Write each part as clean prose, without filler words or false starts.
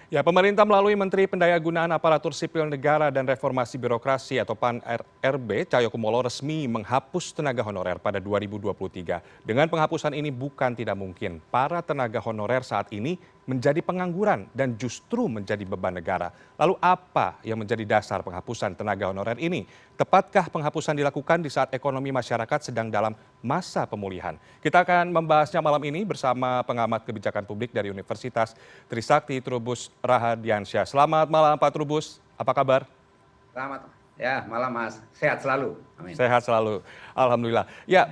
Ya, pemerintah melalui Menteri Pendayagunaan Aparatur Sipil Negara dan Reformasi Birokrasi atau PAN-RB, Cahyokumolo resmi menghapus tenaga honorer pada 2023. Dengan penghapusan ini bukan tidak mungkin para tenaga honorer saat ini menjadi pengangguran dan justru menjadi beban negara. Lalu apa yang menjadi dasar penghapusan tenaga honorer ini? Tepatkah penghapusan dilakukan di saat ekonomi masyarakat sedang dalam masa pemulihan? Kita akan membahasnya malam ini bersama pengamat kebijakan publik dari Universitas Trisakti Trubus Rahadiansyah. Selamat malam Pak Trubus, apa kabar? Selamat ya malam Mas, sehat selalu. Amin. Sehat selalu, alhamdulillah. Ya,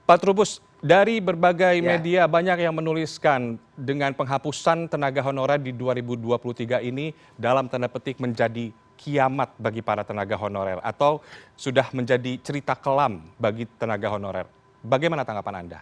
Pak Trubus, dari berbagai Ya, media banyak yang menuliskan dengan penghapusan tenaga honorer di 2023 ini dalam tanda petik menjadi kiamat bagi para tenaga honorer atau sudah menjadi cerita kelam bagi tenaga honorer. Bagaimana tanggapan Anda?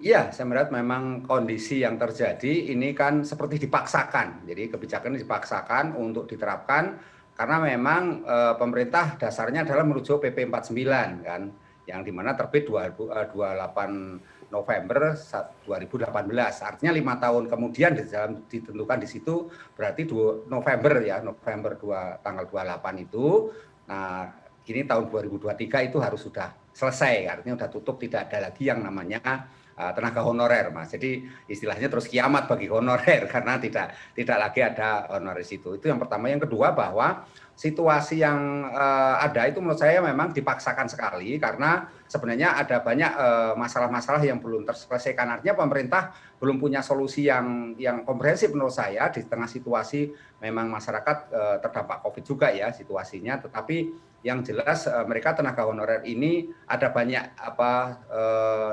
iya, saya melihat memang kondisi yang terjadi ini kan seperti dipaksakan. Jadi kebijakan ini dipaksakan untuk diterapkan karena memang pemerintah dasarnya adalah merujuk PP 49 kan, yang dimana terbit 28 November 2018. Artinya 5 tahun kemudian di dalam ditentukan di situ berarti 2 November ya, November 2, tanggal 28 itu. Nah, ini tahun 2023 itu harus sudah selesai, artinya sudah tutup, tidak ada lagi yang namanya tenaga honorer, Mas. Jadi istilahnya terus kiamat bagi honorer karena tidak lagi ada honorer situ. Itu yang pertama. Yang kedua bahwa situasi yang ada itu menurut saya memang dipaksakan sekali karena sebenarnya ada banyak masalah-masalah yang belum terselesaikan. Artinya pemerintah belum punya solusi yang komprehensif menurut saya di tengah situasi memang masyarakat terdampak Covid juga ya situasinya, tetapi yang jelas mereka tenaga honorer ini ada banyak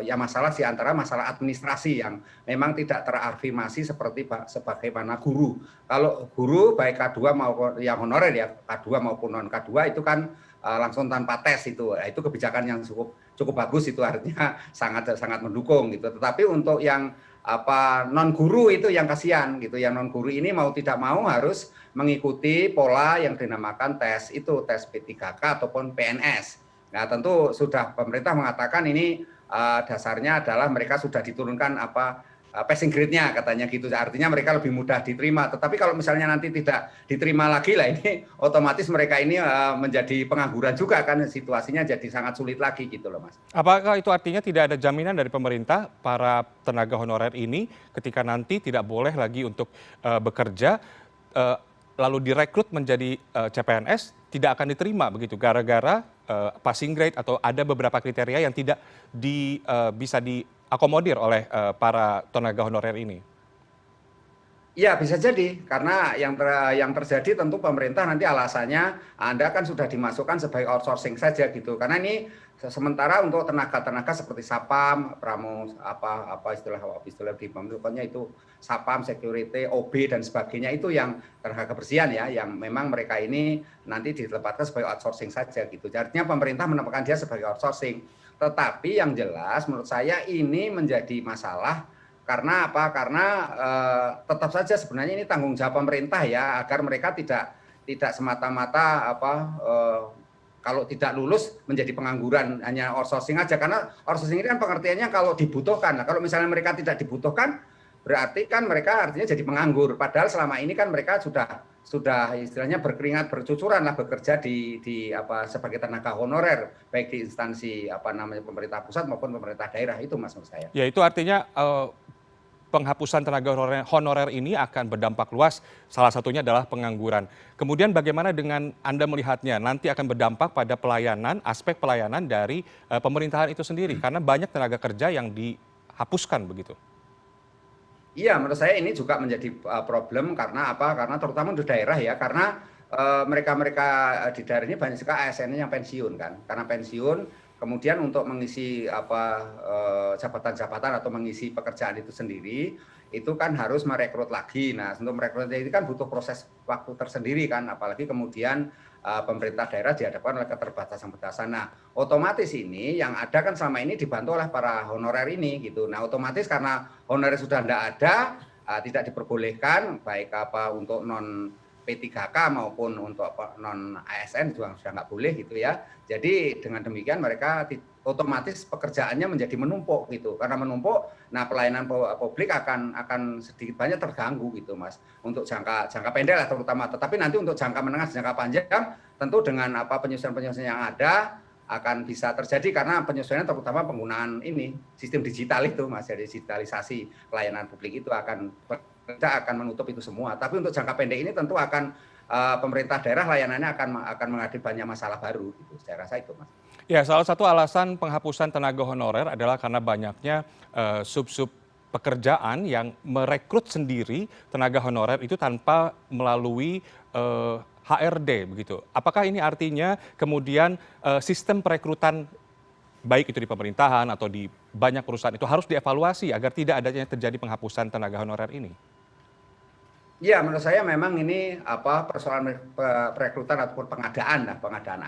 ya masalah di antara masalah administrasi yang memang tidak terafirmasi seperti sebagaimana guru. Kalau guru baik K2 maupun yang honorer ya K2 maupun non K2 itu kan langsung tanpa tes itu. Nah, itu kebijakan yang cukup bagus, itu artinya sangat sangat mendukung gitu. Tetapi untuk yang non guru itu yang kasihan gitu. Yang non guru ini mau tidak mau harus mengikuti pola yang dinamakan tes itu, tes P3K ataupun PNS. Nah, tentu sudah pemerintah mengatakan ini dasarnya adalah mereka sudah diturunkan passing grade-nya katanya gitu. Artinya mereka lebih mudah diterima. Tetapi kalau misalnya nanti tidak diterima lagi lah, ini otomatis mereka ini menjadi pengangguran juga kan, situasinya jadi sangat sulit lagi gitu loh, Mas. Apakah itu artinya tidak ada jaminan dari pemerintah para tenaga honorer ini ketika nanti tidak boleh lagi untuk bekerja eh, lalu direkrut menjadi CPNS tidak akan diterima begitu gara-gara passing grade atau ada beberapa kriteria yang tidak bisa diakomodir oleh para tenaga honorer ini? Iya bisa jadi karena yang terjadi tentu pemerintah nanti alasannya Anda kan sudah dimasukkan sebagai outsourcing saja gitu. Karena ini sementara untuk tenaga-tenaga seperti Sapam, istilah di pokoknya itu Sapam, security, OB dan sebagainya itu yang tenaga kebersihan ya, yang memang mereka ini nanti ditempatkan sebagai outsourcing saja gitu. Artinya pemerintah menempatkan dia sebagai outsourcing. Tetapi yang jelas menurut saya ini menjadi masalah karena apa? Karena tetap saja sebenarnya ini tanggung jawab pemerintah ya, agar mereka tidak semata-mata kalau tidak lulus menjadi pengangguran hanya outsourcing aja. Karena outsourcing ini kan pengertiannya kalau dibutuhkan. Nah, kalau misalnya mereka tidak dibutuhkan, berarti kan mereka artinya jadi penganggur. Padahal selama ini kan mereka sudah istilahnya berkeringat bercucuran lah bekerja sebagai tenaga honorer baik di instansi pemerintah pusat maupun pemerintah daerah itu, Mas, menurut saya. Ya itu artinya penghapusan tenaga honorer ini akan berdampak luas, salah satunya adalah pengangguran. Kemudian bagaimana dengan Anda melihatnya? Nanti akan berdampak pada pelayanan, aspek pelayanan dari pemerintahan itu sendiri, karena banyak tenaga kerja yang dihapuskan begitu. Iya, menurut saya ini juga menjadi problem karena apa? Karena terutama di daerah ya, karena mereka-mereka di daerah ini banyak sekali ASN-nya yang pensiun kan. Karena pensiun, kemudian untuk mengisi jabatan-jabatan atau mengisi pekerjaan itu sendiri, itu kan harus merekrut lagi. Nah, untuk merekrut ini kan butuh proses waktu tersendiri kan, apalagi kemudian pemerintah daerah dihadapkan oleh keterbatasan-batasan. Nah, otomatis ini yang ada kan selama ini dibantu oleh para honorer ini gitu. Nah, otomatis karena honorer sudah tidak ada, tidak diperbolehkan baik untuk non P3K maupun untuk non ASN juga sudah nggak boleh gitu ya. Jadi dengan demikian mereka otomatis pekerjaannya menjadi menumpuk gitu. Karena menumpuk, nah pelayanan publik akan sedikit banyak terganggu gitu Mas. Untuk jangka pendek lah terutama. Tetapi nanti untuk jangka menengah, jangka panjang tentu dengan penyesuaian-penyesuaian yang ada akan bisa terjadi karena penyesuaian terutama penggunaan ini sistem digital itu Mas, jadi digitalisasi pelayanan publik itu akan menutup itu semua. Tapi untuk jangka pendek ini tentu akan pemerintah daerah layanannya akan menghadapi banyak masalah baru gitu. Saya rasa itu Mas. Ya, salah satu alasan penghapusan tenaga honorer adalah karena banyaknya sub-sub pekerjaan yang merekrut sendiri tenaga honorer itu tanpa melalui HRD begitu. Apakah ini artinya kemudian sistem perekrutan baik itu di pemerintahan atau di banyak perusahaan itu harus dievaluasi agar tidak adanya terjadi penghapusan tenaga honorer ini? Ya, menurut saya memang ini persoalan perekrutan ataupun pengadaan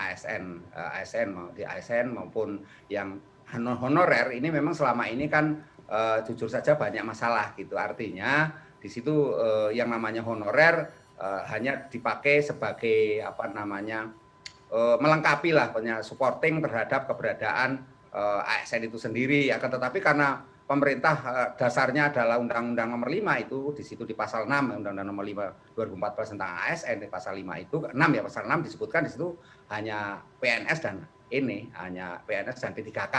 ASN maupun yang honorer ini memang selama ini kan jujur saja banyak masalah gitu. Artinya di situ yang namanya honorer hanya dipakai sebagai melengkapi lah, punya supporting terhadap keberadaan ASN itu sendiri. Akan tetapi karena pemerintah dasarnya adalah Undang-Undang Nomor 5 itu di situ di pasal 6 Undang-Undang Nomor 5 2014 tentang ASN di pasal 5 itu 6 ya pasal 6 disebutkan di situ hanya PNS dan hanya PNS dan P3K.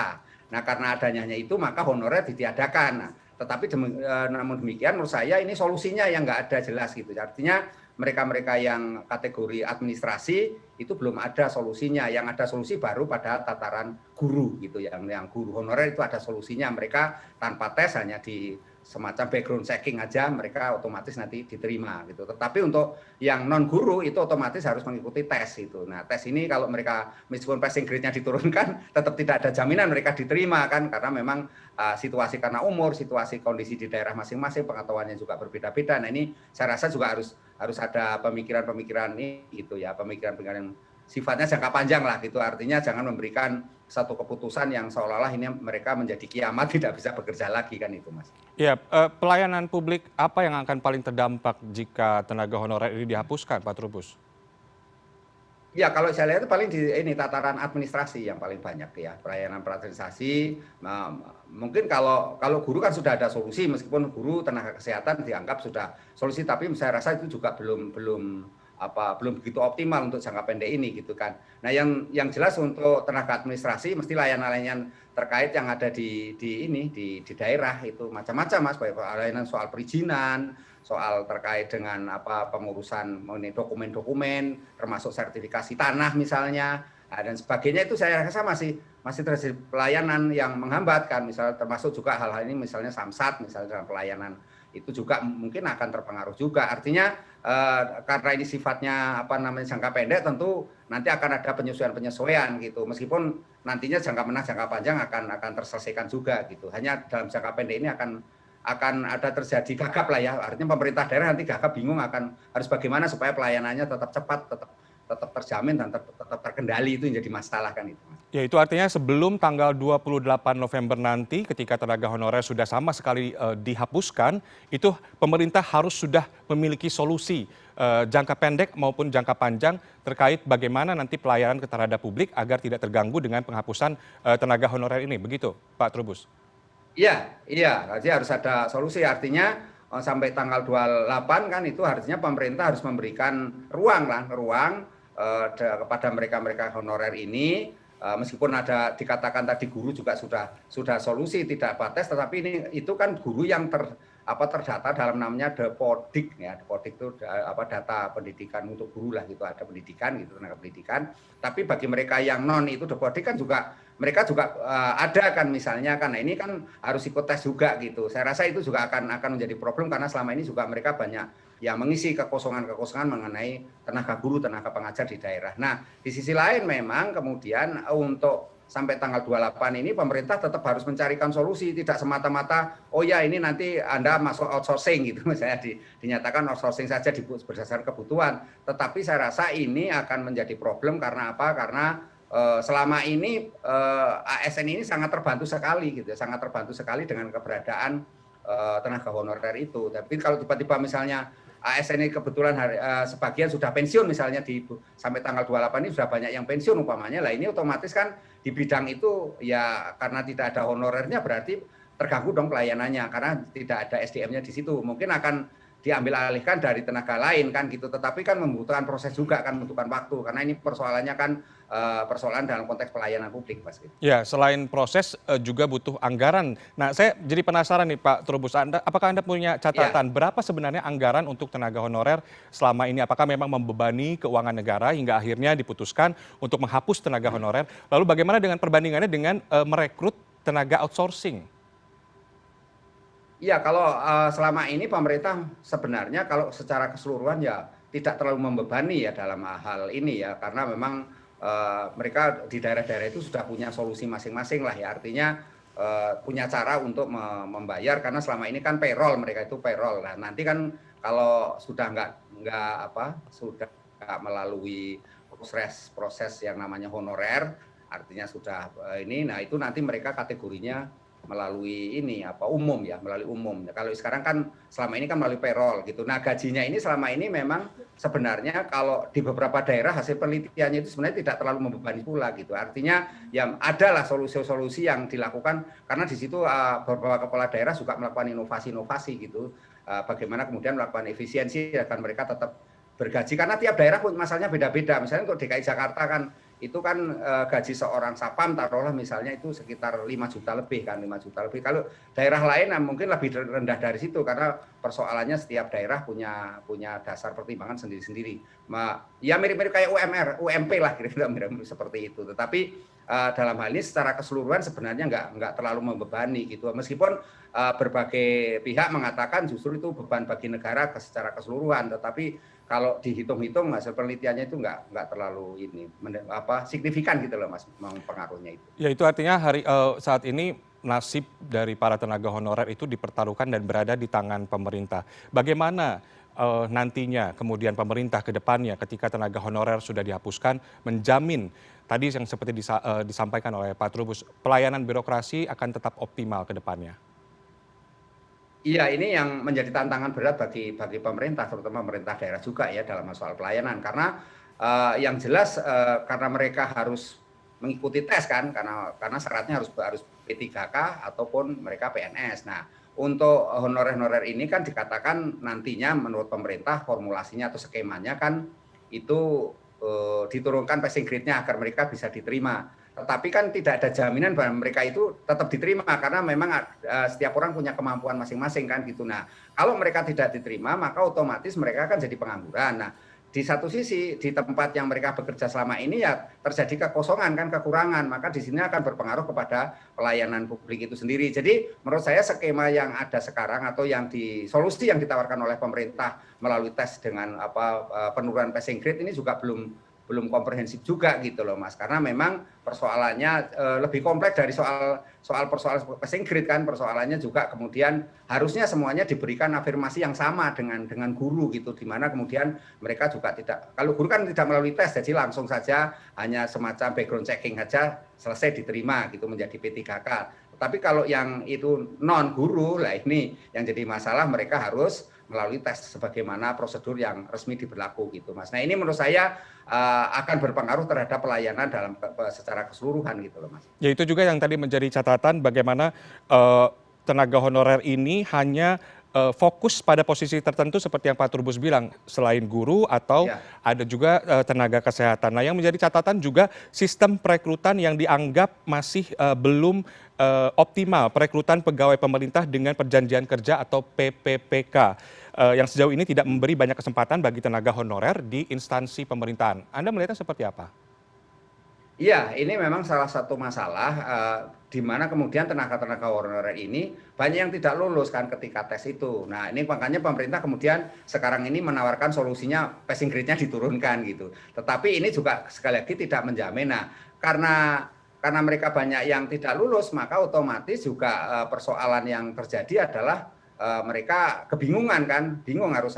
Nah, karena adanya itu maka honorer ditiadakan. Nah, tetapi namun demikian menurut saya ini solusinya yang nggak ada jelas gitu. Artinya mereka-mereka yang kategori administrasi itu belum ada solusinya. Yang ada solusi baru pada tataran guru gitu. Yang guru honorer itu ada solusinya. Mereka tanpa tes hanya di semacam background checking aja mereka otomatis nanti diterima gitu. Tetapi untuk yang non guru itu otomatis harus mengikuti tes itu. Nah, tes ini kalau mereka meskipun passing grade-nya diturunkan tetap tidak ada jaminan mereka diterima kan karena memang situasi karena umur, situasi kondisi di daerah masing-masing, pengetahuannya juga berbeda-beda. Nah, ini saya rasa juga harus ada pemikiran-pemikiran ini gitu ya, pemikiran-pemikiran yang sifatnya jangka panjang lah gitu. Artinya jangan memberikan satu keputusan yang seolah-olah ini mereka menjadi kiamat tidak bisa bekerja lagi kan itu Mas. Ya, pelayanan publik apa yang akan paling terdampak jika tenaga honorer ini dihapuskan, Pak Trubus? Ya, kalau saya lihat itu paling di ini tataran administrasi yang paling banyak ya, pelayanan administrasi. Mungkin kalau guru kan sudah ada solusi meskipun guru tenaga kesehatan dianggap sudah solusi tapi saya rasa itu juga belum begitu optimal untuk jangka pendek ini gitu kan. Nah, yang jelas untuk tenaga administrasi mesti layanan-layanan terkait yang ada di daerah itu macam-macam Mas, baik layanan soal perizinan, soal terkait dengan pengurusan mengenai dokumen-dokumen, termasuk sertifikasi tanah misalnya, dan sebagainya itu saya rasa masih terjadi pelayanan yang menghambat kan, misalnya termasuk juga hal-hal ini misalnya Samsat misalnya dalam pelayanan itu juga mungkin akan terpengaruh juga. Artinya karena ini sifatnya jangka pendek tentu nanti akan ada penyesuaian gitu. Meskipun nantinya jangka menengah jangka panjang akan terselesaikan juga gitu. Hanya dalam jangka pendek ini akan ada terjadi gagap lah ya. Artinya pemerintah daerah nanti gagap bingung harus bagaimana supaya pelayanannya tetap cepat, tetap terjamin dan tetap terkendali itu yang jadi masalah kan itu. Ya, itu artinya sebelum tanggal 28 November nanti ketika tenaga honorer sudah sama sekali dihapuskan, itu pemerintah harus sudah memiliki solusi jangka pendek maupun jangka panjang terkait bagaimana nanti pelayanan terhadap publik agar tidak terganggu dengan penghapusan tenaga honorer ini. Begitu, Pak Trubus? Iya, jadi harus ada solusi. Artinya sampai tanggal 28 kan itu artinya pemerintah harus memberikan ruang kepada mereka honorer ini. Meskipun ada dikatakan tadi guru juga sudah solusi tidak batas, tetapi itu kan guru yang terdata dalam namanya Depodik ya. Depodik itu data pendidikan untuk guru lah gitu, ada pendidikan gitu, tenaga pendidikan. Tapi bagi mereka yang non itu Depodik kan juga mereka juga ada kan misalnya karena ini kan harus ikut tes juga gitu. Saya rasa itu juga akan menjadi problem karena selama ini juga mereka banyak yang mengisi kekosongan mengenai tenaga guru, tenaga pengajar di daerah. Nah, di sisi lain memang kemudian untuk sampai tanggal 28 ini pemerintah tetap harus mencarikan solusi, tidak semata-mata oh ya ini nanti Anda masuk outsourcing gitu misalnya dinyatakan outsourcing saja berdasarkan kebutuhan. Tetapi saya rasa ini akan menjadi problem karena apa? Karena selama ini ASN ini sangat terbantu sekali gitu, sangat terbantu sekali dengan keberadaan tenaga honorer itu. Tapi kalau tiba-tiba misalnya ASN ini kebetulan sebagian sudah pensiun misalnya sampai tanggal 28 ini sudah banyak yang pensiun umpamanya. Lah ini otomatis kan di bidang itu ya karena tidak ada honorernya berarti terganggu dong pelayanannya karena tidak ada SDM-nya di situ. Mungkin akan diambil alihkan dari tenaga lain kan gitu, tetapi kan membutuhkan proses juga kan, membutuhkan waktu karena ini persoalannya kan persoalan dalam konteks pelayanan publik, Mas. Ya, selain proses juga butuh anggaran. Nah, saya jadi penasaran nih Pak Trubus, apakah Anda punya catatan Ya. berapa sebenarnya anggaran untuk tenaga honorer selama ini? Apakah memang membebani keuangan negara hingga akhirnya diputuskan untuk menghapus tenaga honorer? Lalu bagaimana dengan perbandingannya dengan merekrut tenaga outsourcing? Iya, kalau selama ini pemerintah sebenarnya kalau secara keseluruhan ya tidak terlalu membebani ya dalam hal ini ya, karena memang mereka di daerah-daerah itu sudah punya solusi masing-masing lah ya, artinya punya cara untuk membayar karena selama ini kan payroll, mereka itu payroll. Nah, nanti kan kalau sudah sudah nggak melalui proses yang namanya honorer, artinya sudah nah itu nanti mereka kategorinya melalui melalui umum. Kalau sekarang kan selama ini kan melalui payroll gitu. Nah, gajinya ini selama ini memang sebenarnya kalau di beberapa daerah hasil penelitiannya itu sebenarnya tidak terlalu membebani pula gitu. Artinya ya adalah solusi-solusi yang dilakukan karena di situ beberapa kepala daerah juga melakukan inovasi-inovasi gitu. Bagaimana kemudian melakukan efisiensi agar mereka tetap bergaji karena tiap daerah pun masalahnya beda-beda. Misalnya untuk DKI Jakarta kan itu kan gaji seorang sapam taruhlah misalnya itu sekitar 5 juta lebih kan, 5 juta lebih. Kalau daerah lain mungkin lebih rendah dari situ karena persoalannya setiap daerah punya dasar pertimbangan sendiri-sendiri. Ya mirip-mirip kayak UMP lah kira-kira mirip seperti itu. Tetapi dalam hal ini secara keseluruhan sebenarnya nggak terlalu membebani gitu. Meskipun berbagai pihak mengatakan justru itu beban bagi negara secara keseluruhan, tetapi kalau dihitung-hitung hasil penelitiannya itu nggak terlalu signifikan gitu loh Mas pengaruhnya itu. Ya, itu artinya saat ini nasib dari para tenaga honorer itu dipertaruhkan dan berada di tangan pemerintah. Bagaimana nantinya kemudian pemerintah ke depannya ketika tenaga honorer sudah dihapuskan menjamin tadi yang seperti disampaikan oleh Pak Trubus, pelayanan birokrasi akan tetap optimal ke depannya? Iya, ini yang menjadi tantangan berat bagi pemerintah, terutama pemerintah daerah juga ya dalam soal pelayanan. Karena yang jelas karena mereka harus mengikuti tes kan, karena syaratnya harus P3K ataupun mereka PNS. Nah, untuk honorer-honorer ini kan dikatakan nantinya menurut pemerintah formulasinya atau skemanya kan itu diturunkan passing grade-nya agar mereka bisa diterima. Tetapi kan tidak ada jaminan bahwa mereka itu tetap diterima karena memang setiap orang punya kemampuan masing-masing kan gitu. Nah, kalau mereka tidak diterima maka otomatis mereka akan jadi pengangguran. Nah, di satu sisi di tempat yang mereka bekerja selama ini ya terjadi kekosongan kan, kekurangan, maka di sini akan berpengaruh kepada pelayanan publik itu sendiri. Jadi menurut saya skema yang ada sekarang atau solusi yang ditawarkan oleh pemerintah melalui tes dengan penurunan passing grade ini juga belum komprehensif juga gitu loh Mas, karena memang persoalannya lebih kompleks dari soal persoalan passing grade kan, persoalannya juga kemudian harusnya semuanya diberikan afirmasi yang sama dengan guru gitu, di mana kemudian mereka juga tidak, kalau guru kan tidak melalui tes jadi langsung saja hanya semacam background checking saja selesai diterima gitu menjadi P3K. Tapi kalau yang itu non guru lah ini yang jadi masalah, mereka harus melalui tes sebagaimana prosedur yang resmi diberlaku gitu Mas. Nah, ini menurut saya akan berpengaruh terhadap pelayanan secara keseluruhan gitu loh Mas. Ya, itu juga yang tadi menjadi catatan bagaimana tenaga honorer ini hanya fokus pada posisi tertentu seperti yang Pak Trubus bilang, selain guru atau Ya. ada juga tenaga kesehatan. Nah, yang menjadi catatan juga sistem perekrutan yang dianggap masih belum optimal, perekrutan pegawai pemerintah dengan perjanjian kerja atau PPPK. Yang sejauh ini tidak memberi banyak kesempatan bagi tenaga honorer di instansi pemerintahan. Anda melihatnya seperti apa? Iya, ini memang salah satu masalah di mana kemudian tenaga-tenaga honorer ini banyak yang tidak lulus kan ketika tes itu. Nah, ini makanya pemerintah kemudian sekarang ini menawarkan solusinya passing grade-nya diturunkan gitu. Tetapi ini juga sekali lagi tidak menjamin. Nah, karena mereka banyak yang tidak lulus, maka otomatis juga persoalan yang terjadi adalah mereka kebingungan kan, bingung harus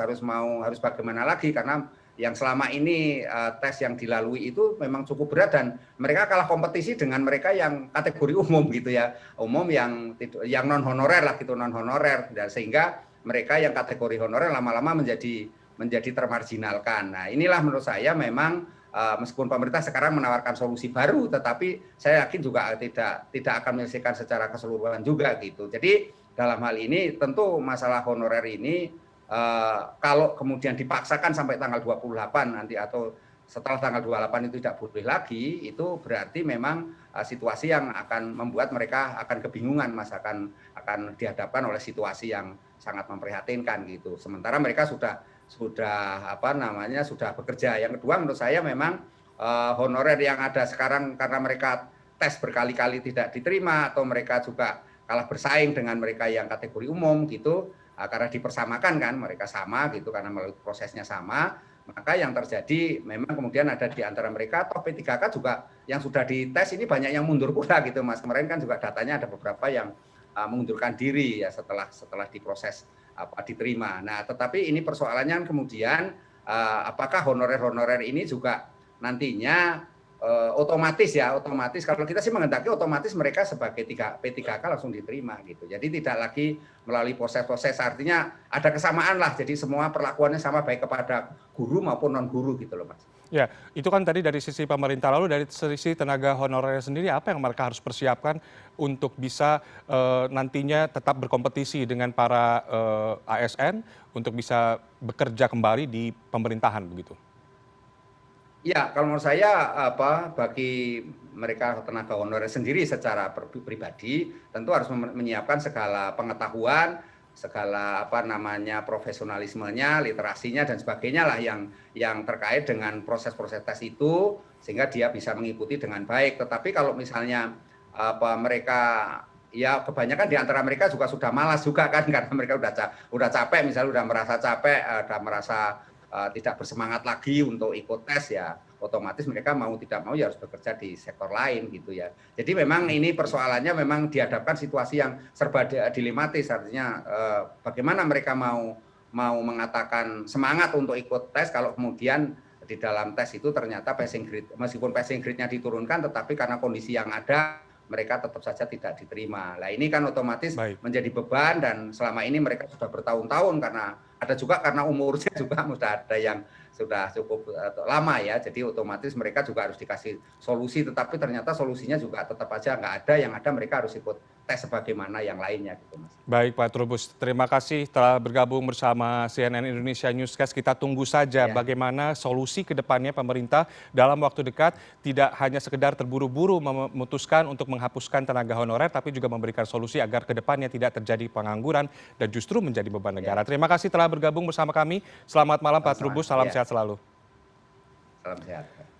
bagaimana lagi karena yang selama ini tes yang dilalui itu memang cukup berat dan mereka kalah kompetisi dengan mereka yang kategori umum gitu ya, umum yang non honorer lah gitu, non honorer, dan sehingga mereka yang kategori honorer lama-lama menjadi termarginalkan. Nah, inilah menurut saya memang meskipun pemerintah sekarang menawarkan solusi baru, tetapi saya yakin juga tidak akan menyelesaikan secara keseluruhan juga gitu. Jadi dalam hal ini tentu masalah honorer ini kalau kemudian dipaksakan sampai tanggal 28 nanti atau setelah tanggal 28 itu tidak boleh lagi, itu berarti memang situasi yang akan membuat mereka akan kebingungan, Mas, akan dihadapkan oleh situasi yang sangat memprihatinkan gitu. Sementara mereka sudah sudah bekerja. Yang kedua menurut saya memang honorer yang ada sekarang karena mereka tes berkali-kali tidak diterima atau mereka juga kalah bersaing dengan mereka yang kategori umum gitu, karena dipersamakan kan mereka sama gitu karena melalui prosesnya sama, maka yang terjadi memang kemudian ada di antara mereka atau P3K juga yang sudah dites ini banyak yang mundur pula gitu, Mas. Kemarin kan juga datanya ada beberapa yang mengundurkan diri ya setelah diproses diterima. Nah, tetapi ini persoalannya kemudian apakah honorer-honorer ini juga nantinya otomatis kalau kita sih menghendaki otomatis mereka sebagai P3K langsung diterima gitu. Jadi tidak lagi melalui proses-proses, artinya ada kesamaan lah. Jadi semua perlakuannya sama baik kepada guru maupun non guru gitu loh, Mas. Ya, itu kan tadi dari sisi pemerintah, lalu dari sisi tenaga honorer sendiri apa yang mereka harus persiapkan untuk bisa nantinya tetap berkompetisi dengan para ASN untuk bisa bekerja kembali di pemerintahan begitu? Ya, kalau menurut saya bagi mereka tenaga honorer sendiri secara pribadi tentu harus menyiapkan segala pengetahuan, segala profesionalismenya, literasinya dan sebagainya lah yang terkait dengan proses-proses tes itu sehingga dia bisa mengikuti dengan baik. Tetapi kalau misalnya mereka ya kebanyakan di antara mereka juga sudah malas juga kan karena mereka udah capek, misalnya udah merasa capek, udah merasa tidak bersemangat lagi untuk ikut tes, ya otomatis mereka mau tidak mau ya harus bekerja di sektor lain gitu ya. Jadi memang ini persoalannya memang dihadapkan situasi yang serba dilematis, artinya bagaimana mereka mau mengatakan semangat untuk ikut tes kalau kemudian di dalam tes itu ternyata passing grade, meskipun passing grade-nya diturunkan tetapi karena kondisi yang ada mereka tetap saja tidak diterima. Nah, ini kan otomatis menjadi beban dan selama ini mereka sudah bertahun-tahun karena ada juga karena umurnya juga sudah ada yang sudah cukup lama ya. Jadi otomatis mereka juga harus dikasih solusi, tetapi ternyata solusinya juga tetap aja nggak ada, yang ada mereka harus ikut tes sebagaimana yang lainnya gitu, Mas. Baik Pak Trubus, terima kasih telah bergabung bersama CNN Indonesia Newscast. Kita tunggu saja bagaimana solusi ke depannya pemerintah dalam waktu dekat, tidak hanya sekedar terburu-buru memutuskan untuk menghapuskan tenaga honorer, tapi juga memberikan solusi agar ke depannya tidak terjadi pengangguran dan justru menjadi beban negara. Terima kasih telah bergabung bersama kami. Selamat malam Pak Trubus, salam sehat selalu. Salam sehat.